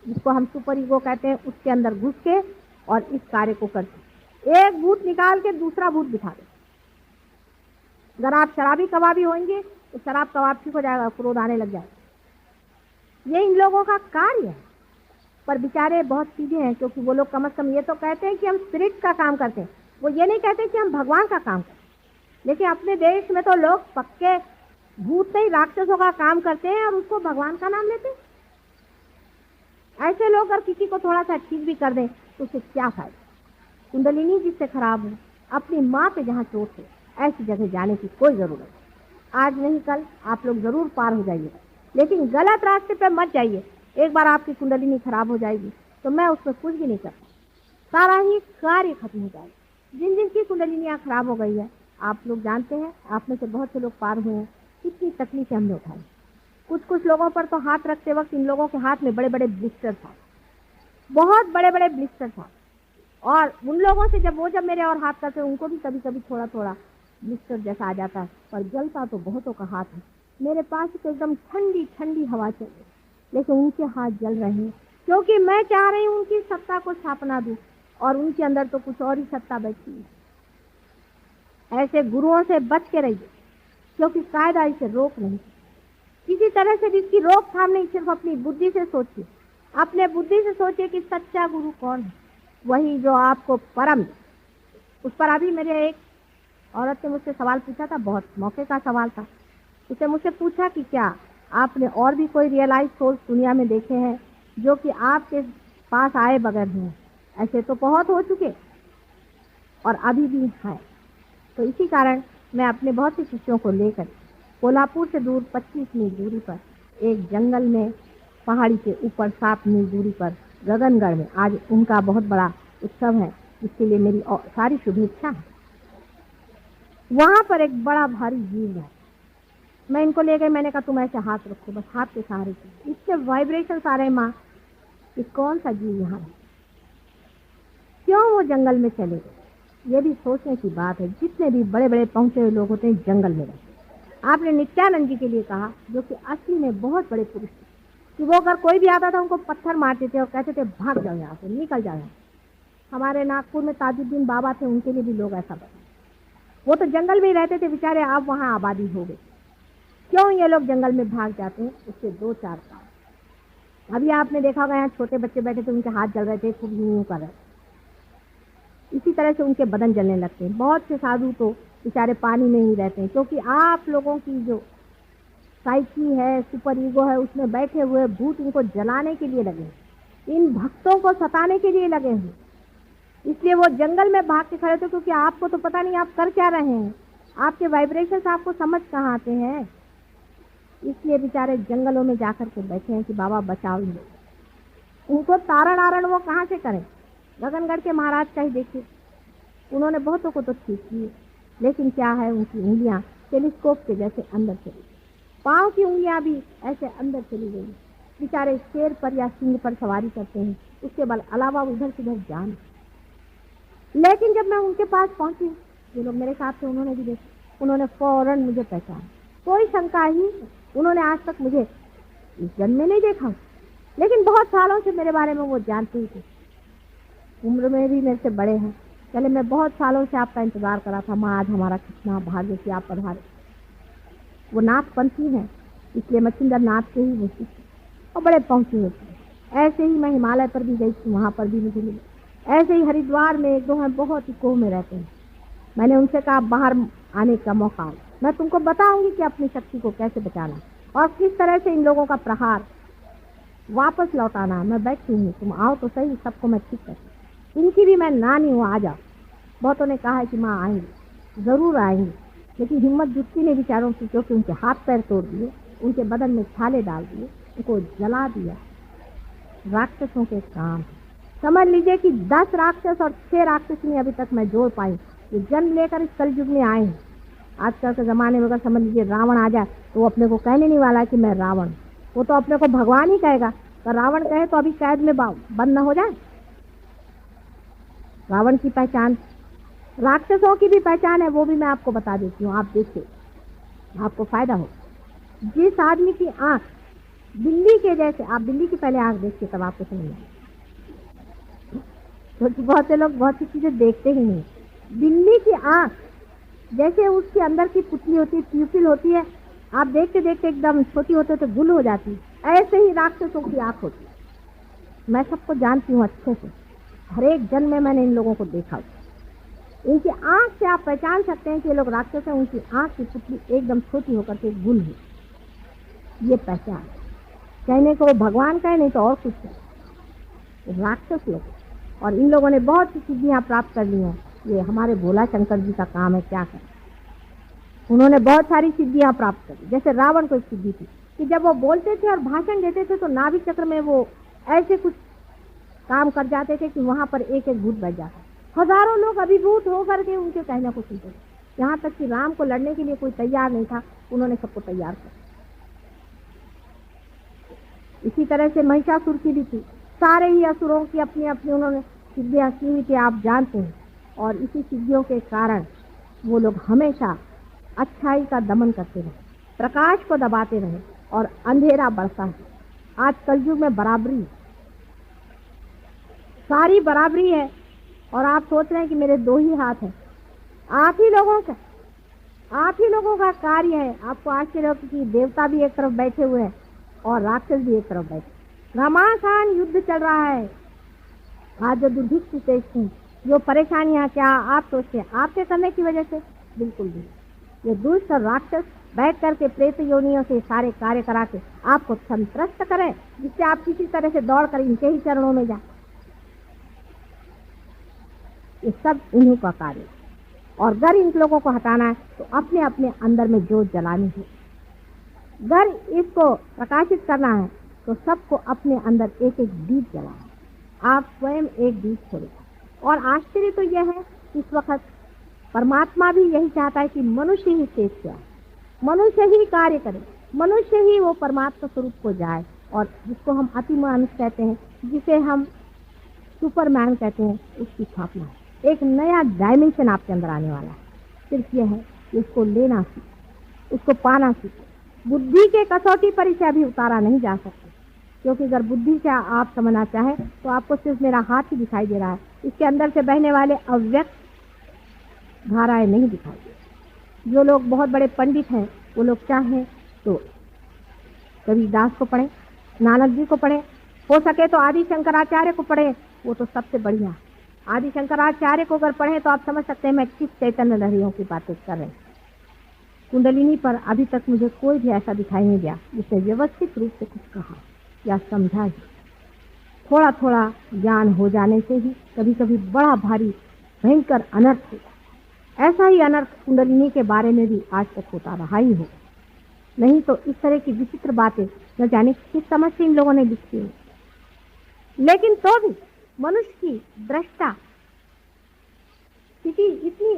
जिसको हम सुपर ईगो कहते हैं, उसके अंदर घुस के और इस कार्य को करते। एक भूत निकाल के दूसरा भूत बिठा दे। अगर आप शराबी कबाबी होंगे तो शराब कबाब ठीक हो जाएगा, क्रोध आने लग जाएगा। ये इन लोगों का कार्य है। पर बेचारे बहुत सीधे हैं, क्योंकि वो लोग कम से कम ये तो कहते हैं कि हम स्पिरिट का काम करते हैं, वो ये नहीं कहते कि हम भगवान का काम करते हैं। लेकिन अपने देश में तो लोग पक्के भूत नहीं राक्षसों का काम करते हैं और उसको भगवान का नाम लेते हैं। ऐसे लोग अगर किसी को थोड़ा सा ठीक भी कर दें तो उससे क्या फायदा। कुंडलिनी जिससे खराब हो, अपनी माँ पे जहाँ चोट है, ऐसी जगह जाने की कोई जरूरत नहीं। आज नहीं कल आप लोग जरूर पार हो जाइएगा, लेकिन गलत रास्ते पे मत जाइए। एक बार आपकी कुंडलिनी खराब हो जाएगी तो मैं उसमें कुछ भी नहीं करता, सारा ही कार्य खत्म हो जाएगा। जिन जिन की कुंडलिनियाँ खराब हो गई है, आप लोग जानते हैं, आप में से बहुत से लोग पार हुए हैं, कितनी तकलीफें हमने उठाई। कुछ कुछ लोगों पर तो हाथ रखते वक्त इन लोगों के हाथ में बड़े बड़े ब्लिस्टर था, बहुत बड़े बड़े ब्लिस्टर था। और उन लोगों से जब मेरे और हाथ करते उनको भी कभी कभी थोड़ा थोड़ा ब्लिस्टर जैसा आ जाता है, पर जलता तो बहुतों का हाथ है। मेरे पास तो एकदम ठंडी ठंडी हवा चल रही, लेकिन उनके हाथ जल रहे हैं, क्योंकि मैं चाह रही हूँ उनकी सत्ता को स्थापना दूं, और उनके अंदर तो कुछ और ही सत्ता बैठी है। ऐसे गुरुओं से बच के रहिए, क्योंकि कायदा इसे रोक नहीं। किसी तरह से भी इसकी रोकथाम नहीं, सिर्फ अपनी बुद्धि से सोचिए, अपने बुद्धि से सोचिए कि सच्चा गुरु कौन है, वही जो आपको परम। उस पर अभी मेरे एक औरत ने मुझसे सवाल पूछा था, बहुत मौके का सवाल था। उसे मुझसे पूछा कि क्या आपने और भी कोई रियलाइज सोल्स दुनिया में देखे हैं जो कि आपके पास आए बगैर हैं? ऐसे तो बहुत हो चुके और अभी भी हैं। तो इसी कारण मैं अपने बहुत से शिष्यों को लेकर कोल्हापुर से दूर 25 मील दूरी पर एक जंगल में, पहाड़ी के ऊपर 7 मील दूरी पर गगनगढ़ में आज उनका बहुत बड़ा उत्सव है, इसके लिए मेरी सारी शुभेच्छा है। वहां पर एक बड़ा भारी जीव है, मैं इनको ले गई, मैंने कहा तुम ऐसे हाथ रखो, बस हाथ के सहारे की, इससे वाइब्रेशन आ रहे। माँ, कि कौन सा जीव यहाँ है, क्यों वो जंगल में चले गए? ये भी सोचने की बात है। जितने भी बड़े बड़े पहुंचे हुए लोग होते हैं जंगल में रहते। आपने नित्यानंद जी के लिए कहा, जो कि असली में बहुत बड़े पुरुष थे, कि वो अगर कोई भी आता था उनको पत्थर मारते थे और कहते थे भाग जाओ यहाँ से, निकल जाओ। हमारे नागपुर में ताजुद्दीन बाबा थे, उनके लिए भी लोग ऐसा बने। वो तो जंगल में ही रहते थे बेचारे, अब वहाँ आबादी हो गई। क्यों ये लोग जंगल में भाग जाते हैं? उसके 2-4 कारण। अभी आपने देखा होगा, यहाँ छोटे बच्चे बैठे थे, उनके हाथ जल रहे थे, खूब यूं कर रहे। इसी तरह से उनके बदन जलने लगते हैं। बहुत से साधु तो बेचारे पानी में ही रहते हैं, क्योंकि आप लोगों की जो साइकी है, सुपर ईगो है, उसमें बैठे हुए भूत इनको जलाने के लिए लगे, इन भक्तों को सताने के लिए लगे हैं। इसलिए वो जंगल में भाग के खड़े थे, क्योंकि आपको तो पता नहीं आप कर क्या रहे हैं, आपके वाइब्रेशंस आपको समझ कहाँ आते हैं। इसलिए बेचारे जंगलों में जाकर के बैठे हैं कि बाबा बचाओ इनको। उनको तारण आरण वो कहाँ से करें? गगनगढ़ के महाराज का ही देखिए, उन्होंने बहुतों को तो ठीक किए, लेकिन क्या है, उनकी उंगलियां टेलीस्कोप के जैसे अंदर चली, पाँव की उंगलियां भी ऐसे अंदर चली गई। बेचारे शेर पर या सिंह पर सवारी करते हैं, उसके बाद अलावा उधर से उधर जान। लेकिन जब मैं उनके पास पहुंची, जो लोग मेरे साथ थे उन्होंने भी देखा, उन्होंने फौरन मुझे पहचाना, कोई शंका ही। उन्होंने आज तक मुझे इस जन्म में नहीं देखा, लेकिन बहुत सालों से मेरे बारे में वो जानते ही थे। उम्र में भी मेरे से बड़े हैं। चले, मैं बहुत सालों से आपका इंतजार करा था माँ, आज हमारा कितना भाग्य कि आप पधारे। वो नाथपंथी हैं, इसलिए मच्छिंदर नाथ के ही वो शिष्य और बड़े पहुंचे हुए थे। ऐसे ही मैं हिमालय पर भी गई थी, वहाँ पर भी मुझे मिले। ऐसे ही हरिद्वार में 1-2 हैं, बहुत ही कोह में रहते हैं। मैंने उनसे कहा बाहर आने का मौका, मैं तुमको बताऊंगी कि अपनी शक्ति को कैसे बचाना और किस तरह से इन लोगों का प्रहार वापस लौटाना। मैं बैठी हूँ, तुम आओ तो सही, सबको मैं ठीक करती। इनकी भी मैं नानी हूँ, आ जाओ। बहुतों ने कहा है कि माँ आएंगे, जरूर आएंगे, लेकिन हिम्मत जुटती नहीं बेचारों की, क्योंकि उनके हाथ पैर तोड़ दिए, उनके बदन में छाले डाल दिए, उनको जला दिया। राक्षसों के काम समझ लीजिए कि 10 राक्षस और 6 राक्षसी अभी तक मैं जोड़ पाई, ये जन्म लेकर इस कलयुग में आए हैं। आजकल के ज़माने में अगर समझ लीजिए रावण आ जाए तो वो अपने को कहने नहीं वाला कि मैं रावण, वो तो अपने को भगवान ही कहेगा। तो रावण कहे तो अभी कैद में बंद न हो जाए। रावण की पहचान, राक्षसों की भी पहचान है, वो भी मैं आपको बता देती हूँ, आप देखिए, आपको फायदा हो। जिस आदमी की आंख बिल्ली के जैसे, आप बिल्ली की पहले आंख देखिए तब आपको समझ आए, क्योंकि बहुत से लोग बहुत सी चीजें देखते ही नहीं। बिल्ली की आंख जैसे उसके अंदर की पुतली होती है, प्यूपिल होती है, आप देखते देखते एकदम छोटी होते तो गुल हो जाती है, ऐसे ही राक्षसों की आंख होती है। मैं सबको जानती हूँ अच्छे से, हर एक जन्म में मैंने इन लोगों को देखा। इनकी आंख से आप पहचान सकते हैं कि ये लोग राक्षस हैं। उनकी आंख की पुतली एकदम छोटी होकर के गुल है, ये पहचान। कहने को वो भगवान का है, नहीं तो और कुछ है, राक्षस लोग। और इन लोगों ने बहुत सी सिद्धियां प्राप्त कर ली हैं। ये हमारे भोला शंकर जी का काम है, क्या करें। उन्होंने बहुत सारी सिद्धियां प्राप्त कर ली। जैसे रावण को एक सिद्धि थी कि जब वो बोलते थे और भाषण देते थे तो नाभि चक्र में वो ऐसे कुछ काम कर जाते थे कि वहां पर एक एक भूत बैठ जाता। हजारों लोग अभिभूत होकर के उनके कहने को सुनते थे। यहाँ तक कि राम को लड़ने के लिए कोई तैयार नहीं था, उन्होंने सबको तैयार कर। इसी तरह से महिषासुर की भी थी, सारे ही असुरों की अपनी अपनी उन्होंने सिद्धियां की हुई थी, आप जानते हैं। और इसी सिद्धियों के कारण वो लोग हमेशा अच्छाई का दमन करते रहे, प्रकाश को दबाते रहे और अंधेरा बढ़ता है। आज कलयुग में बराबरी, सारी बराबरी है। और आप सोच रहे हैं कि मेरे दो ही हाथ हैं, आप ही लोगों का कार्य है। आपको आश्चर्य हो कि देवता भी एक तरफ बैठे हुए हैं और राक्षस भी एक तरफ बैठे। घमासान युद्ध चल रहा है। आज जो दुर्भिक्ष देश हैं, जो परेशानियां, क्या आप सोचते हैं आपके करने की वजह से? बिल्कुल भी। ये दुष्ट और राक्षस बैठ करके प्रेत योनियों से सारे कार्य करा के आपको संतुष्ट करें, जिससे आप किसी तरह से दौड़ कर इनके ही चरणों में जाए। ये सब इन्हीं का कार्य है। और अगर इन लोगों को हटाना है तो अपने अपने अंदर में जोत जलानी है। अगर इसको प्रकाशित करना है तो सबको अपने अंदर एक एक दीप जलाना। आप स्वयं एक दीप छोड़े। और आश्चर्य तो यह है कि इस वक्त परमात्मा भी यही चाहता है कि मनुष्य ही शेष जाए, मनुष्य ही कार्य करे, मनुष्य ही वो परमात्मा स्वरूप को जाए। और जिसको हम अति मानुष कहते हैं, जिसे हम सुपरमैन कहते हैं, उसकी स्थापना है। एक नया डायमेंशन आपके अंदर आने वाला है। सिर्फ यह है कि उसको लेना सीखो, उसको पाना सीखो। बुद्धि के कसौटी पर इसे अभी उतारा नहीं जा सकता, क्योंकि अगर बुद्धि से आप समझना चाहें तो आपको सिर्फ मेरा हाथ ही दिखाई दे रहा है, इसके अंदर से बहने वाले अव्यक्त धाराएं नहीं दिखाई दे। जो लोग बहुत बड़े पंडित हैं वो लोग चाहें तो कबीरदास को पढ़ें, नानक जी को पढ़ें, हो सके तो आदि शंकराचार्य को पढ़ें, वो तो सबसे बढ़िया। आदि शंकराचार्य को अगर पढ़ें तो आप समझ सकते हैं मैं किस चैतन्य लहरियों की बातें कर रहे हैं। कुंडलिनी पर अभी तक मुझे कोई भी ऐसा दिखाई नहीं दिया जिसने व्यवस्थित रूप से कुछ कहा या समझा ही। थोड़ा थोड़ा ज्ञान हो जाने से ही कभी कभी बड़ा भारी भयंकर अनर्थ होता। ऐसा ही अनर्थ कुंडलिनी के बारे में भी आज तक होता रहा ही हो। नहीं तो इस तरह की विचित्र बातें न जाने किस समझ से इन लोगों ने लिखी है। लेकिन तो भी मनुष्य की दृष्टा स्थिति इतनी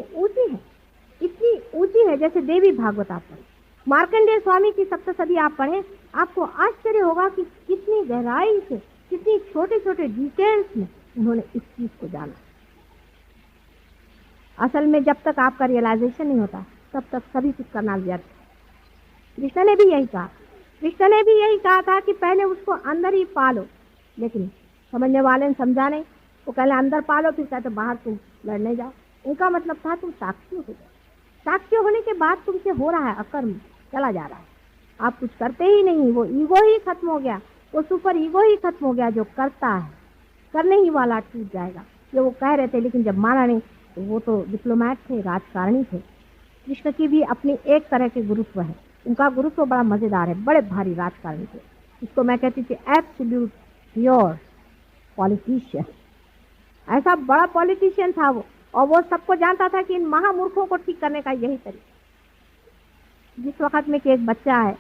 ऊंची है जैसे देवी भागवत आप पढ़ें, मार्कंडेय स्वामी की सप्तशती आप पढ़ें, आपको आश्चर्य होगा कि कितनी गहराई से, कितनी छोटे छोटे डिटेल्स में उन्होंने इस चीज को जाना। असल में जब तक आपका रियलाइजेशन नहीं होता तब तक सभी कुछ करना व्यर्थ। कृष्ण ने भी यही कहा था कि पहले उसको अंदर ही पालो। लेकिन समझने वाले ने समझा नहीं, वो पहले अंदर पालो फिर कहते बाहर तुम लड़ने जाओ। उनका मतलब था तुम साक्षी हो जाओ। साक्षी होने के बाद तुमसे हो रहा है अकर्म चला जा रहा है, आप कुछ करते ही नहीं। वो ईगो ही खत्म हो गया, वो सुपर ईगो ही खत्म हो गया जो करता है, करने ही वाला टूट जाएगा। ये वो कह रहे थे लेकिन जब माना नहीं तो वो तो डिप्लोमैट थे, राजकारणी थे। कृष्ण की भी अपनी एक तरह के गुरुत्व है, उनका गुरुत्व बड़ा मजेदार है, बड़े भारी राजकारणी थे। इसको मैं कहती थी एब्सोल्यूट प्योर पॉलिटिशियन। ऐसा बड़ा पॉलिटिशियन था वो, और वो सबको जानता था कि इन महामूर्खों को ठीक करने का यही तरीका। जिस वक्त में कि एक बच्चा है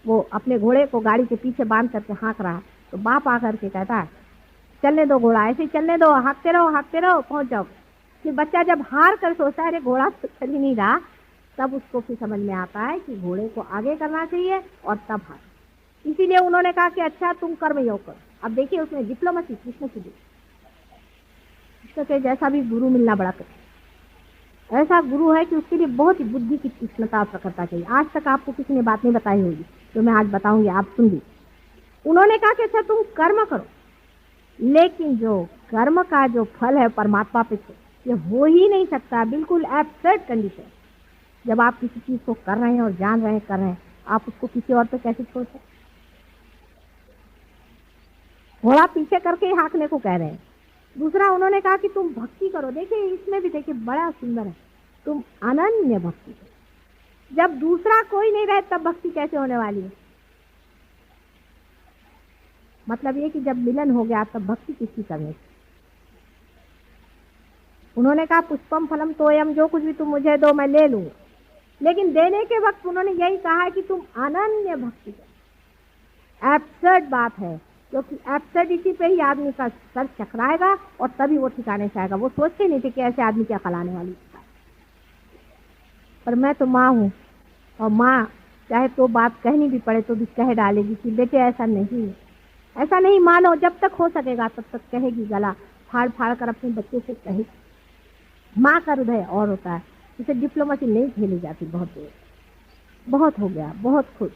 वो अपने घोड़े को गाड़ी के पीछे बांध करके हाँक रहा है, तो बाप आकर के कहता है चलने दो घोड़ा, ऐसे ही चलने दो, हाँकते रहो पहुंच जाओ। फिर बच्चा जब हार कर सोचता है घोड़ा तो चल ही नहीं रहा, तब उसको फिर समझ में आता है कि घोड़े को आगे करना चाहिए और तब हार। इसीलिए उन्होंने कहा कि अच्छा तुम कर्म योग करो। अब देखिए उसमें डिप्लोमेसी कृष्ण की दी। कृष्ण के जैसा भी गुरु मिलना बड़ा कठिन। ऐसा गुरु है कि उसके लिए बहुत ही बुद्धि की तीक्ष्णता और प्रखरता चाहिए। आज तक आपको किसी ने बात नहीं बताई होगी तो मैं आज बताऊंगी, आप सुन लीजिए। उन्होंने कहा कि अच्छा तुम कर्म करो, लेकिन जो कर्म का जो फल है परमात्मा पे ये हो ही नहीं सकता, बिल्कुल एब्सर्ड कंडीशन। जब आप किसी चीज को कर रहे हैं और जान रहे हैं कर रहे हैं, आप उसको किसी और पे कैसे छोड़ सकते? घोड़ा पीछे करके ही हाँकने को कह रहे हैं। दूसरा उन्होंने कहा कि तुम भक्ति करो। देखिए इसमें भी देखिए बड़ा सुंदर है, तुम अनन्य भक्ति करो। जब दूसरा कोई नहीं रहे तब भक्ति कैसे होने वाली है? मतलब ये कि जब मिलन हो गया तब भक्ति किसकी करनी? उन्होंने कहा पुष्पम फलम तोयम, जो कुछ भी तुम मुझे दो मैं ले लूंगा। लेकिन देने के वक्त उन्होंने यही कहा है कि तुम अनन्य भक्ति करो। एब्सर्ड बात है, क्योंकि एब्सर्डिटी पे ही आदमी का सर चकराएगा और तभी वो ठिकाने से आएगा। वो सोचते नहीं थे कि ऐसे आदमी क्या खलाने वाली। पर मैं तो माँ हूँ और माँ चाहे तो बात कहनी भी पड़े तो भी कह डालेगी कि बेटे ऐसा नहीं है, ऐसा नहीं मानो, जब तक हो सकेगा तब तक कहेगी, गला फाड़ फाड़ कर अपने बच्चे से कहेगी। माँ का हृदय और होता है, इसे डिप्लोमेसी नहीं झेली जाती। बहुत देर, बहुत हो गया, बहुत खुद,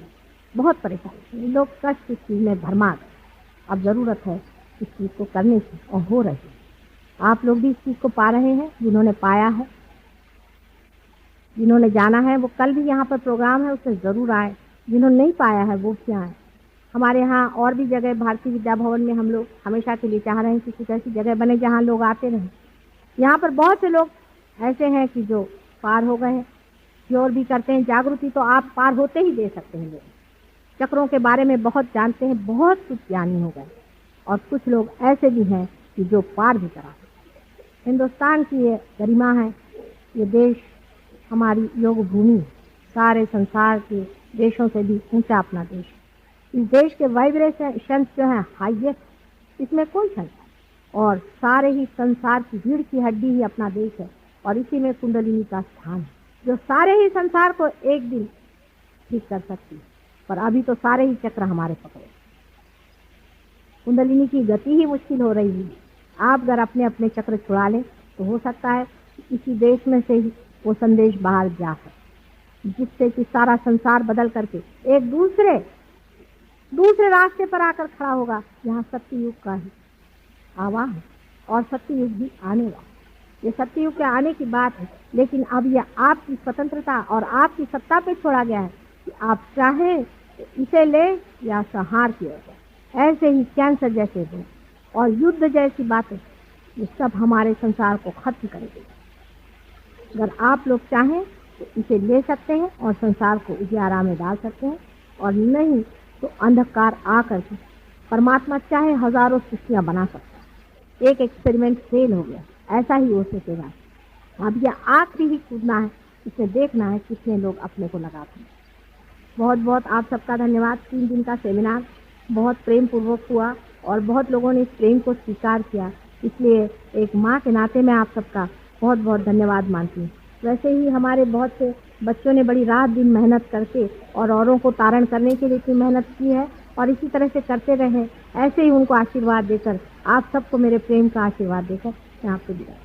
बहुत परेशानी, लोग कष्ट इस चीज़ में भरमा गए। अब ज़रूरत है इस चीज़ को करने की, और हो रही है। आप लोग भी इस चीज़ को पा रहे हैं, जिन्होंने पाया है, जिन्होंने जाना है, वो कल भी यहाँ पर प्रोग्राम है उसमें ज़रूर आए। जिन्होंने नहीं पाया है वो भी आए। हमारे यहाँ और भी जगह भारतीय विद्या भवन में हम लोग हमेशा के लिए चाह रहे हैं कि कुछ ऐसी जगह बने जहाँ लोग आते रहें। यहाँ पर बहुत से लोग ऐसे हैं कि जो पार हो गए हैं, और भी करते हैं जागृति, तो आप पार होते ही दे सकते हैं। लोग चक्रों के बारे में बहुत जानते हैं, बहुत कुछ ज्ञानी हो गए, और कुछ लोग ऐसे भी हैं कि जो पार भी करा सकते। हिंदुस्तान की ये गरिमा है, ये देश हमारी योग भूमि, सारे संसार के देशों से भी ऊंचा अपना देश। इस देश के वाइब्रेशन जो हैं हाईएस्ट, इसमें कोई शंका नहीं। और सारे ही संसार की रीढ़ की हड्डी ही अपना देश है, और इसी में कुंडलिनी का स्थान है, जो सारे ही संसार को एक दिन ठीक कर सकती है। पर अभी तो सारे ही चक्र हमारे पकड़े। कुंडलिनी की गति ही मुश्किल हो रही है। आप अगर अपने अपने चक्र छुड़ा लें तो हो सकता है इसी देश में से ही वो संदेश बाहर जा सके, जिससे कि सारा संसार बदल करके एक दूसरे रास्ते पर आकर खड़ा होगा। यहाँ सत्ययुग का ही आवाह है, और सत्ययुग भी आने वाला। ये सत्ययुग के आने की बात है, लेकिन अब यह आपकी स्वतंत्रता और आपकी सत्ता पे छोड़ा गया है कि आप चाहें तो इसे ले या संहार की ओर जाए। ऐसे ही कैंसर जैसे रोग और युद्ध जैसी बातें, ये सब हमारे संसार को खत्म करेंगे। अगर आप लोग चाहें तो इसे ले सकते हैं और संसार को उजियारा में डाल सकते हैं, और नहीं तो अंधकार आकर के परमात्मा चाहे हजारों सृष्टियाँ बना सकता है। एक एक्सपेरिमेंट फेल हो गया, ऐसा ही हो सकेगा। अब यह आखिरी ही कूदना है, इसे देखना है कितने लोग अपने को लगाते हैं। बहुत बहुत आप सबका धन्यवाद। 3 दिन का सेमिनार बहुत प्रेम पूर्वक हुआ, और बहुत लोगों ने इस प्रेम को स्वीकार किया, इसलिए एक माँ के नाते मैं आप सबका बहुत बहुत धन्यवाद मानती हूँ। वैसे ही हमारे बहुत से बच्चों ने बड़ी रात दिन मेहनत करके और औरों को तारण करने के लिए इतनी मेहनत की है, और इसी तरह से करते रहे। ऐसे ही उनको आशीर्वाद देकर, आप सबको मेरे प्रेम का आशीर्वाद देकर मैं आपको दिया।